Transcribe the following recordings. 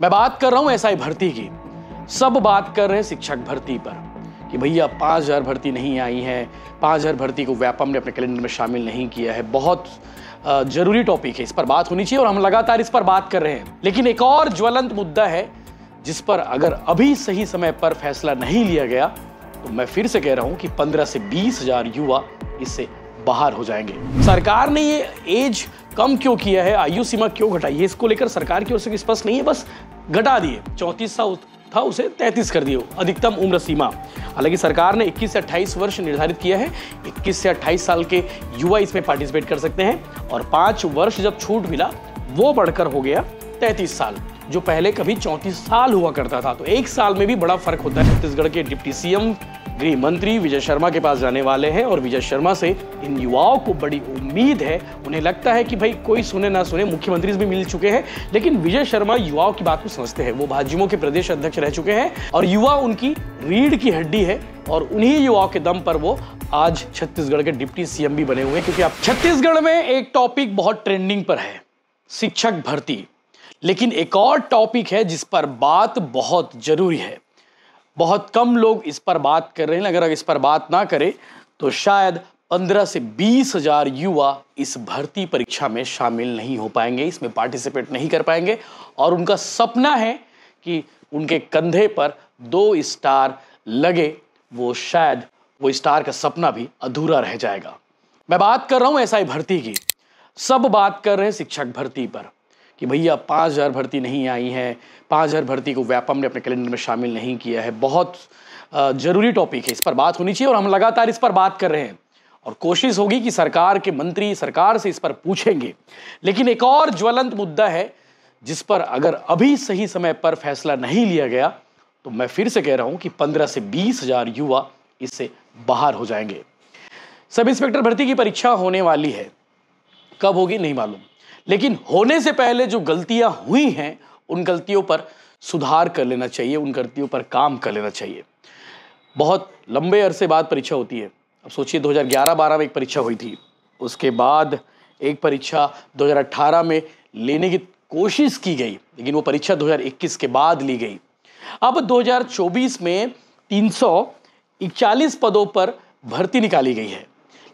मैं बात कर रहा हूं एसआई भर्ती की। सब बात कर रहे हैं शिक्षक भर्ती पर कि भैया 5000 भर्ती नहीं आई है, 5000 भर्ती को व्यापम ने अपने कैलेंडर में शामिल नहीं किया है। बहुत जरूरी टॉपिक है, इस पर बात होनी चाहिए और हम लगातार इस पर बात कर रहे हैं। लेकिन एक और ज्वलंत मुद्दा है जिस पर अगर अभी सही समय पर फैसला नहीं लिया गया तो मैं फिर से कह रहा हूं कि 15 से 20 हजार युवा इससे बाहर हो जाएंगे। सरकार ने ये एज कम क्यों किया है, आयु सीमा क्यों घटाई है, इसको लेकर सरकार की ओर से स्पष्ट नहीं है। बस घटा दिए, 34 साल था उसे 33 कर दिए अधिकतम उम्र सीमा। हालांकि सरकार ने 21 से 28 वर्ष निर्धारित किया है। 21 से 28 साल के युवा इसमें पार्टिसिपेट कर सकते हैं और 5 वर्ष जब छूट मिला वो बढ़कर हो गया 33 साल, जो पहले कभी 34 साल हुआ करता था। तो एक साल में भी बड़ा फर्क होता है। छत्तीसगढ़ के डिप्टी सीएम गृह मंत्री विजय शर्मा के पास जाने वाले हैं और विजय शर्मा से इन युवाओं को बड़ी उम्मीद है। उन्हें लगता है कि भाई कोई सुने ना सुने, मुख्यमंत्री से भी मिल चुके हैं, लेकिन विजय शर्मा युवाओं की बात को समझते हैं। वो भाजयुमो के प्रदेश अध्यक्ष रह चुके हैं और युवा उनकी रीढ़ की हड्डी है और उन्हीं युवाओं के दम पर वो आज छत्तीसगढ़ के डिप्टी सीएम भी बने हुए हैं। क्योंकि अब छत्तीसगढ़ में एक टॉपिक बहुत ट्रेंडिंग पर है, शिक्षक भर्ती। लेकिन एक और टॉपिक है जिस पर बात बहुत जरूरी है। बहुत कम लोग इस पर बात कर रहे हैं। अगर इस पर बात ना करें तो शायद 15 से 20 हजार युवा इस भर्ती परीक्षा में शामिल नहीं हो पाएंगे, इसमें पार्टिसिपेट नहीं कर पाएंगे और उनका सपना है कि उनके कंधे पर 2 स्टार लगे। वो शायद वो स्टार का सपना भी अधूरा रह जाएगा। मैं बात कर रहा हूं एसआई भर्ती की। सब बात कर रहे हैं शिक्षक भर्ती पर कि भैया 5000 भर्ती नहीं आई है, 5000 भर्ती को व्यापम ने अपने कैलेंडर में शामिल नहीं किया है। बहुत जरूरी टॉपिक है, इस पर बात होनी चाहिए और हम लगातार इस पर बात कर रहे हैं और कोशिश होगी कि सरकार के मंत्री सरकार से इस पर पूछेंगे। लेकिन एक और ज्वलंत मुद्दा है जिस पर अगर अभी सही समय पर फैसला नहीं लिया गया तो मैं फिर से कह रहा हूं कि 15 से 20 हजार युवा इससे बाहर हो जाएंगे। सब इंस्पेक्टर भर्ती की परीक्षा होने वाली है, कब होगी नहीं मालूम, लेकिन होने से पहले जो गलतियां हुई हैं उन गलतियों पर सुधार कर लेना चाहिए, उन गलतियों पर काम कर लेना चाहिए। बहुत लंबे अरसे बाद परीक्षा होती है। अब सोचिए 2011-12 में एक परीक्षा हुई थी, उसके बाद एक परीक्षा 2018 में लेने की कोशिश की गई, लेकिन वो परीक्षा 2021 के बाद ली गई। अब 2024 में 341 पदों पर भर्ती निकाली गई है,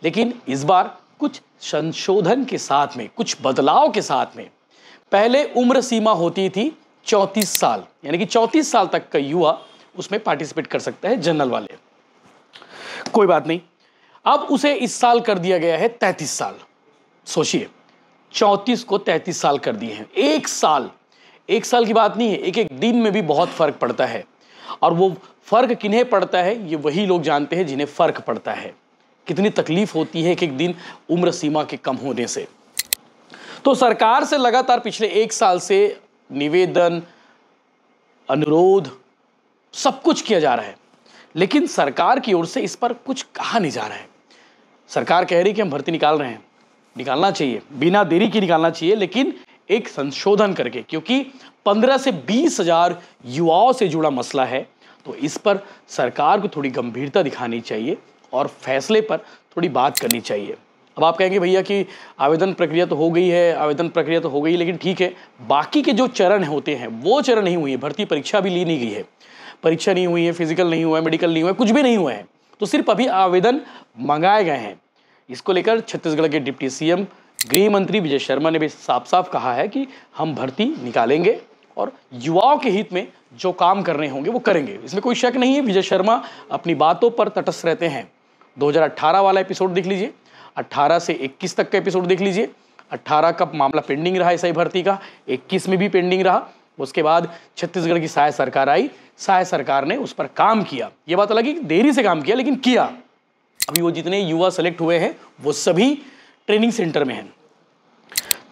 लेकिन इस बार कुछ संशोधन के साथ में, कुछ बदलाव के साथ में। पहले उम्र सीमा होती थी 34 साल, यानी कि 34 साल तक का युवा उसमें पार्टिसिपेट कर सकता है, जनरल वाले। कोई बात नहीं, अब उसे इस साल कर दिया गया है 33 साल। सोचिए 34 को 33 साल कर दिए हैं। एक साल की बात नहीं है, एक एक दिन में भी बहुत फर्क पड़ता है और वो फर्क किन्हें पड़ता है ये वही लोग जानते हैं जिन्हें फर्क पड़ता है। कितनी तकलीफ होती है एक एक दिन उम्र सीमा के कम होने से। तो सरकार से लगातार पिछले 1 साल से निवेदन, अनुरोध सब कुछ किया जा रहा है, लेकिन सरकार की ओर से इस पर कुछ कहा नहीं जा रहा है। सरकार कह रही है कि हम भर्ती निकाल रहे हैं, निकालना चाहिए, बिना देरी के निकालना चाहिए, लेकिन एक संशोधन करके, क्योंकि 15 से 20 हजार युवाओं से जुड़ा मसला है। तो इस पर सरकार को थोड़ी गंभीरता दिखानी चाहिए और फैसले पर थोड़ी बात करनी चाहिए। अब आप कहेंगे भैया कि आवेदन प्रक्रिया तो हो गई है, लेकिन ठीक है, बाकी के जो चरण होते हैं वो चरण नहीं हुए हैं। भर्ती परीक्षा भी ली नहीं गई है, परीक्षा नहीं हुई है, फिजिकल नहीं हुआ है, मेडिकल नहीं हुआ है, कुछ भी नहीं हुआ है। तो सिर्फ अभी आवेदन मंगाए गए हैं। इसको लेकर छत्तीसगढ़ के डिप्टी सीएम गृह मंत्री विजय शर्मा ने भी साफ साफ कहा है कि हम भर्ती निकालेंगे और युवाओं के हित में जो काम करने होंगे वो करेंगे। इसमें कोई शक नहीं है। विजय शर्मा अपनी बातों पर तटस्थ रहते हैं। 2018 वाला एपिसोड देख लीजिए, 18 से 21 तक का एपिसोड देख लीजिए। 18 का मामला पेंडिंग रहा एसआई भर्ती का, 21 में भी पेंडिंग रहा। उसके बाद छत्तीसगढ़ की सहायक सरकार आई, सहायक सरकार ने उस पर काम किया। ये बात अलग है कि देरी से काम किया, लेकिन किया। अभी वो जितने युवा सेलेक्ट हुए हैं वो सभी ट्रेनिंग सेंटर में हैं।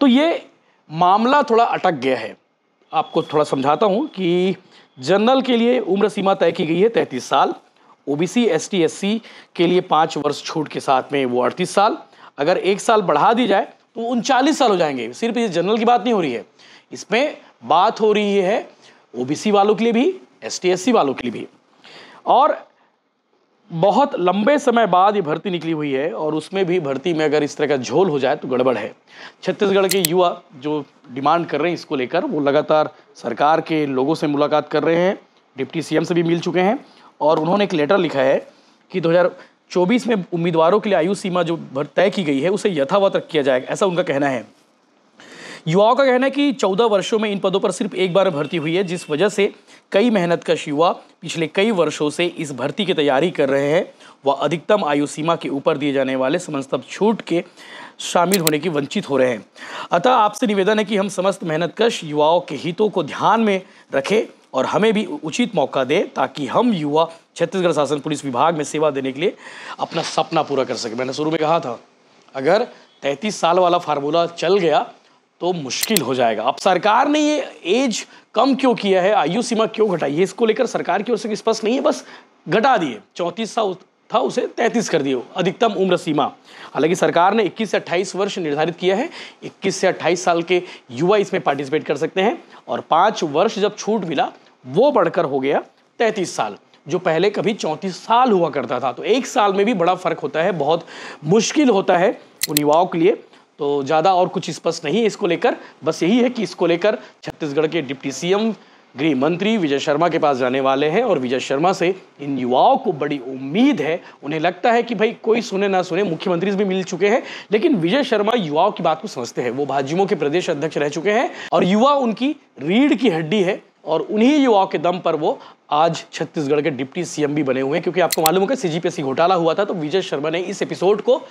तो ये मामला थोड़ा अटक गया है। आपको थोड़ा समझाता हूं कि जनरल के लिए उम्र सीमा तय की गई है 33 साल, ओबीसी एसटी एससी के लिए 5 वर्ष छूट के साथ में वो 38 साल। अगर 1 साल बढ़ा दी जाए तो 39 साल हो जाएंगे। सिर्फ ये जनरल की बात नहीं हो रही है, इसमें बात हो रही है ओबीसी वालों के लिए भी, एसटी एससी वालों के लिए भी। और बहुत लंबे समय बाद ये भर्ती निकली हुई है और उसमें भी भर्ती में अगर इस तरह का झोल हो जाए तो गड़बड़ है। छत्तीसगढ़ के युवा जो डिमांड कर रहे हैं इसको लेकर, वो लगातार सरकार के लोगों से मुलाकात कर रहे हैं, डिप्टी सीएम से भी मिल चुके हैं और उन्होंने एक लेटर लिखा है कि 2024 में उम्मीदवारों के लिए आयु सीमा जो तय की गई है उसे यथावत रख किया जाएगा, ऐसा उनका कहना है। युवाओं का कहना है कि 14 वर्षों में इन पदों पर सिर्फ एक बार भर्ती हुई है, जिस वजह से कई मेहनतकश युवा पिछले कई वर्षों से इस भर्ती की तैयारी कर रहे हैं। वह अधिकतम आयु सीमा के ऊपर दिए जाने वाले समस्त छूट के शामिल होने की वंचित हो रहे हैं। अतः आपसे निवेदन है कि हम समस्त मेहनतकश युवाओं के हितों को ध्यान में रखें और हमें भी उचित मौका दें ताकि हम युवा छत्तीसगढ़ शासन पुलिस विभाग में सेवा देने के लिए अपना सपना पूरा कर सकें। मैंने शुरू में कहा था, अगर 33 साल वाला फार्मूला चल गया तो मुश्किल हो जाएगा। अब सरकार ने ये एज कम क्यों किया है, आयु सीमा क्यों घटाई है, इसको लेकर सरकार की ओर से स्पष्ट नहीं है, बस घटा दिए। 34 साल था उसे 33 कर दिए अधिकतम उम्र सीमा। हालांकि सरकार ने 21 से 28 वर्ष निर्धारित किया है। 21 से 28 साल के युवा इसमें पार्टिसिपेट कर सकते हैं और 5 वर्ष जब छूट मिला वो बढ़कर हो गया 33 साल, जो पहले कभी 34 साल हुआ करता था। तो 1 साल में भी बड़ा फर्क होता है, बहुत मुश्किल होता है उन युवाओं के लिए। तो ज़्यादा और कुछ स्पष्ट नहीं है इसको लेकर, बस यही है कि इसको लेकर छत्तीसगढ़ के डिप्टी सीएम गृह मंत्री विजय शर्मा के पास जाने वाले हैं और विजय शर्मा से इन युवाओं को बड़ी उम्मीद है। उन्हें लगता है कि भाई कोई सुने ना सुने, मुख्यमंत्री से भी मिल चुके हैं, लेकिन विजय शर्मा युवाओं की बात को समझते हैं। वो भाजयुमो के प्रदेश अध्यक्ष रह चुके हैं और युवा उनकी रीढ़ की हड्डी है और उन्हीं युवाओं के दम पर वो आज छत्तीसगढ़ के डिप्टी सीएम भी बने हुए हैं। क्योंकि आपको मालूम होगा सीजीपीएससी घोटाला हुआ था तो विजय शर्मा ने इस एपिसोड को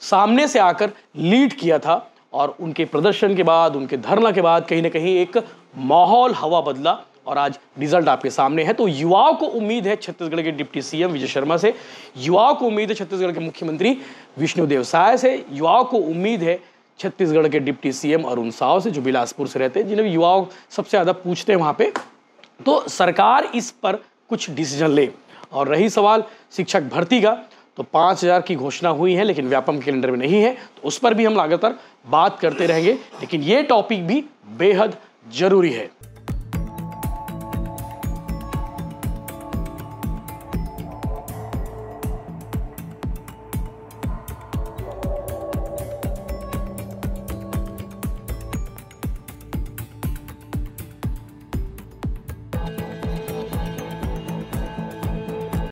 सामने से आकर लीड किया था और उनके प्रदर्शन के बाद, उनके धरना के बाद कहीं ना कहीं एक माहौल, हवा बदला और आज रिजल्ट आपके सामने है। तो युवाओं को उम्मीद है छत्तीसगढ़ के डिप्टी सीएम विजय शर्मा से, युवाओं को उम्मीद है छत्तीसगढ़ के मुख्यमंत्री विष्णुदेव साय से, युवाओं को उम्मीद है छत्तीसगढ़ के डिप्टी सीएम अरुण साव से जो बिलासपुर से रहते हैं, जिन्हें युवाओं सबसे ज़्यादा पूछते हैं वहाँ पे। तो सरकार इस पर कुछ डिसीजन ले। और रही सवाल शिक्षक भर्ती का, तो 5000 की घोषणा हुई है लेकिन व्यापम कैलेंडर में नहीं है, तो उस पर भी हम लगातार बात करते रहेंगे, लेकिन ये टॉपिक भी बेहद जरूरी है।